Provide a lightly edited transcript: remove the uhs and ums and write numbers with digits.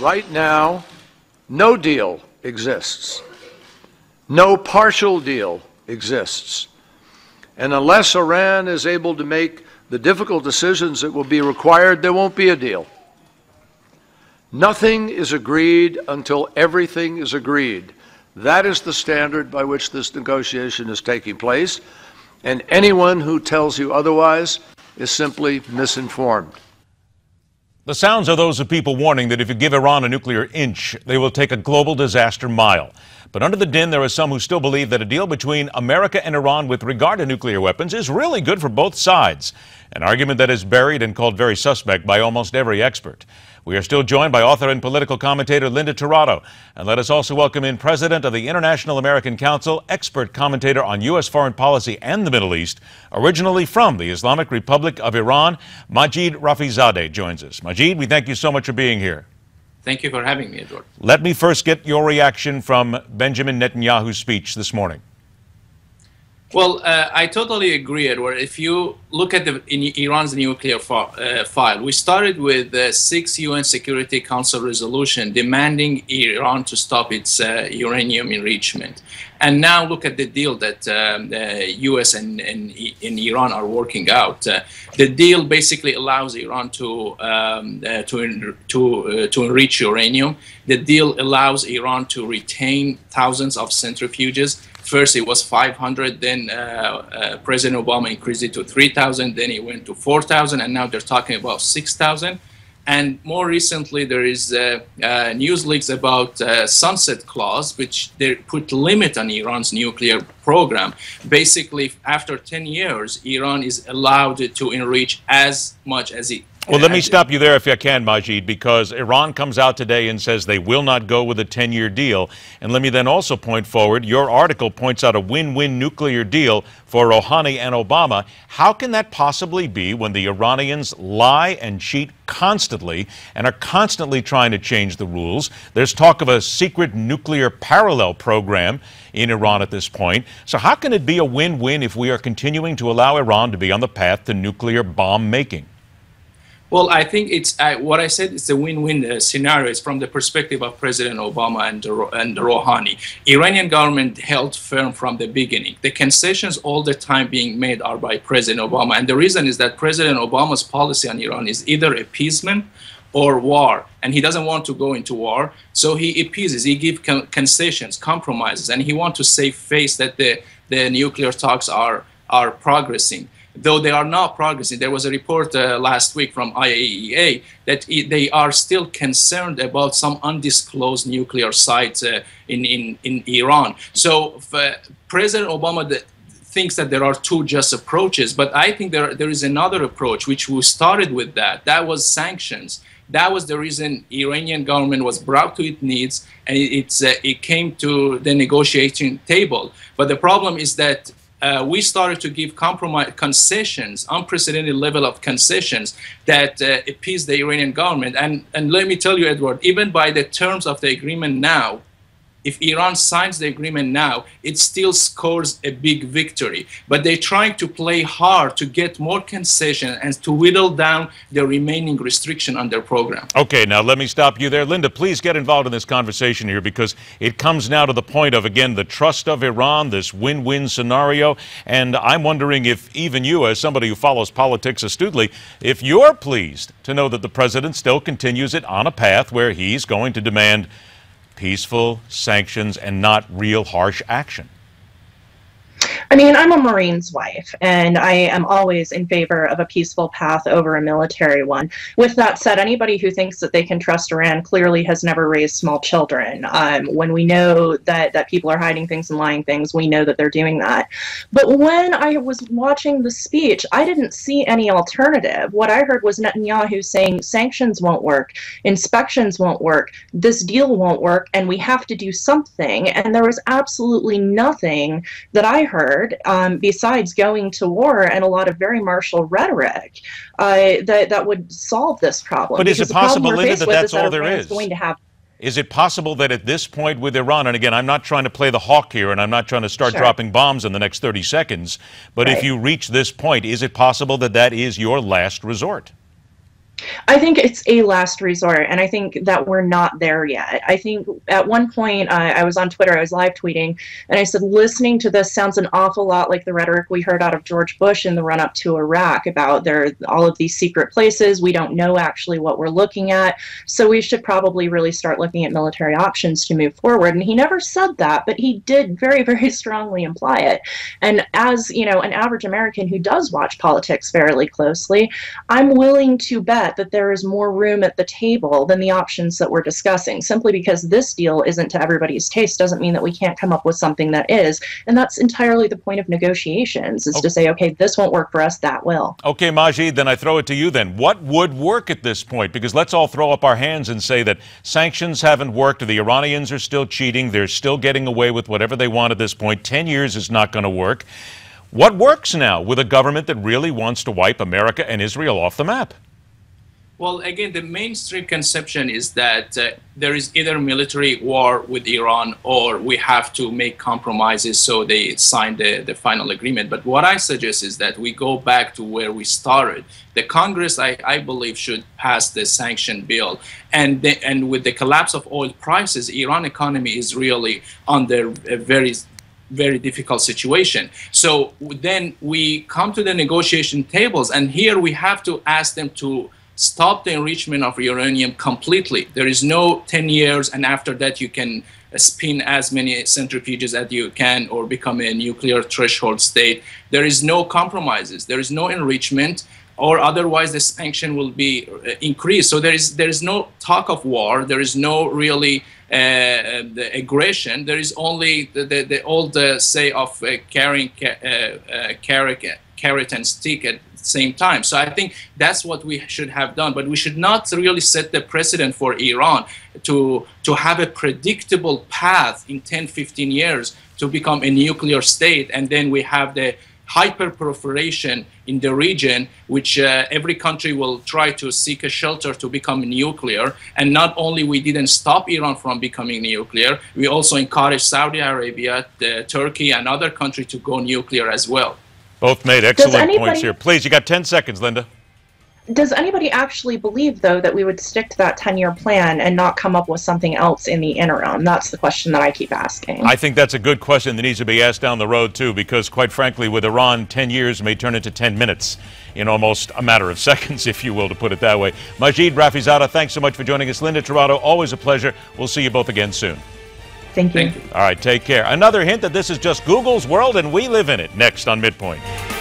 Right now, no deal exists. No partial deal exists. And unless Iran is able to make the difficult decisions that will be required, there won't be a deal. Nothing is agreed until everything is agreed. That is the standard by which this negotiation is taking place, and anyone who tells you otherwise is simply misinformed. The sounds are those of people warning that if you give Iran a nuclear inch, they will take a global disaster mile. But under the din, there are some who still believe that a deal between America and Iran with regard to nuclear weapons is really good for both sides, an argument that is buried and called very suspect by almost every expert. We are still joined by author and political commentator Linda Tirado. And let us also welcome in President of the International American Council, expert commentator on U.S. foreign policy and the Middle East, originally from the Islamic Republic of Iran, Majid Rafizadeh joins us. Majid, we thank you so much for being here. Thank you for having me, Edward. Let me first get your reaction from Benjamin Netanyahu's speech this morning. Well, I totally agree, Edward. If you look at Iran's nuclear file, we started with 6 UN Security Council resolution demanding Iran to stop its uranium enrichment. And now look at the deal that the US and Iran are working out. The deal basically allows Iran to enrich uranium. The deal allows Iran to retain thousands of centrifuges. First, it was 500, then President Obama increased it to 3,000, then it went to 4,000, and now they're talking about 6,000. And more recently, there is news leaks about sunset clause, which they put limit on Iran's nuclear program. Basically, after 10 years, Iran is allowed to enrich as much as it. Well, let me stop you there if I can, Majid, because Iran comes out today and says they will not go with a 10-year deal. And let me then also point forward, your article points out a win-win nuclear deal for Rouhani and Obama. How can that possibly be when the Iranians lie and cheat constantly and are constantly trying to change the rules? There's talk of a secret nuclear parallel program in Iran at this point. So how can it be a win-win if we are continuing to allow Iran to be on the path to nuclear bomb making? Well, I think it's what I said. It's a win-win scenario. It's from the perspective of President Obama and Rouhani. Iranian government held firm from the beginning. The concessions all the time being made are by President Obama, and the reason is that President Obama's policy on Iran is either appeasement or war, and he doesn't want to go into war, so he appeases. He gives concessions, compromises, and he wants to save face that the nuclear talks are progressing. Though they are not progressing. There was a report last week from IAEA that they are still concerned about some undisclosed nuclear sites in Iran. So President Obama thinks that there are two just approaches, but I think there is another approach, which we started with that. That was sanctions. That was the reason Iranian government was brought to its knees, and it came to the negotiating table. But the problem is that we started to give concessions, unprecedented level of concessions that appease the Iranian government. And let me tell you, Edward, even by the terms of the agreement now, if Iran signs the agreement now, it still scores a big victory. But they're trying to play hard to get more concession and to whittle down the remaining restriction on their program. Okay, now let me stop you there. Linda, please get involved in this conversation here, because it comes now to the point of, again, the trust of Iran, this win-win scenario. And I'm wondering if even you, as somebody who follows politics astutely, if you're pleased to know that the president still continues it on a path where he's going to demand peaceful sanctions and not real harsh action. I mean, I'm a Marine's wife, and I am always in favor of a peaceful path over a military one. With that said, anybody who thinks that they can trust Iran clearly has never raised small children. When we know that people are hiding things and lying things, we know that they're doing that. But when I was watching the speech, I didn't see any alternative. What I heard was Netanyahu saying sanctions won't work, inspections won't work, this deal won't work, and we have to do something. And there was absolutely nothing that I heard besides going to war and a lot of very martial rhetoric that would solve this problem. But is it possible, Linda, that that's all there is? Going to have. Is it possible that at this point with Iran, and again, I'm not trying to play the hawk here, and I'm not trying to start dropping bombs in the next 30 seconds, but if you reach this point, is it possible that that is your last resort? I think it's a last resort, and I think that we're not there yet. I think at one point I was on Twitter, I was live tweeting, and I said, listening to this sounds an awful lot like the rhetoric we heard out of George Bush in the run-up to Iraq about all of these secret places. We don't know actually what we're looking at, so we should probably really start looking at military options to move forward. And he never said that, but he did very, very strongly imply it. And as, you know, an average American who does watch politics fairly closely, I'm willing to bet that there is more room at the table than the options that we're discussing. Simply because this deal isn't to everybody's taste doesn't mean that we can't come up with something that is. And that's entirely the point of negotiations, is to say, okay, this won't work for us, that will. Okay, Majid, then I throw it to you then. What would work at this point? Because let's all throw up our hands and say that sanctions haven't worked, the Iranians are still cheating, they're still getting away with whatever they want at this point. 10 years is not going to work. What works now with a government that really wants to wipe America and Israel off the map? Well, again, the mainstream conception is that there is either military war with Iran or we have to make compromises so they sign the final agreement. But what I suggest is that we go back to where we started. The Congress, I believe, should pass the sanction bill. And with the collapse of oil prices, Iran economy is really under a very difficult situation. So then we come to the negotiation tables, and here we have to ask them to stop the enrichment of uranium completely. There is no 10 years, and after that you can spin as many centrifuges as you can or become a nuclear threshold state. There is no compromises. There is no enrichment, or otherwise the sanction will be increased. So there is no talk of war. There is no really the aggression. There is only the old say of carrying carrot and stick at same time. So I think that's what we should have done, but we should not really set the precedent for Iran to have a predictable path in 10-15 years to become a nuclear state, and then we have the hyper-proliferation in the region, which every country will try to seek a shelter to become nuclear. And not only we didn't stop Iran from becoming nuclear, we also encouraged Saudi Arabia, Turkey, and other countries to go nuclear as well. Both made excellent points here. Please, you got 10 seconds, Linda. Does anybody actually believe, though, that we would stick to that 10-year plan and not come up with something else in the interim? That's the question that I keep asking. I think that's a good question that needs to be asked down the road, too, because, quite frankly, with Iran, 10 years may turn into 10 minutes in almost a matter of seconds, if you will, to put it that way. Majid Rafizadeh, thanks so much for joining us. Linda Tirado, always a pleasure. We'll see you both again soon. Thank you. Thank you. All right, take care. Another hint that this is just Google's world and we live in it. Next on MidPoint.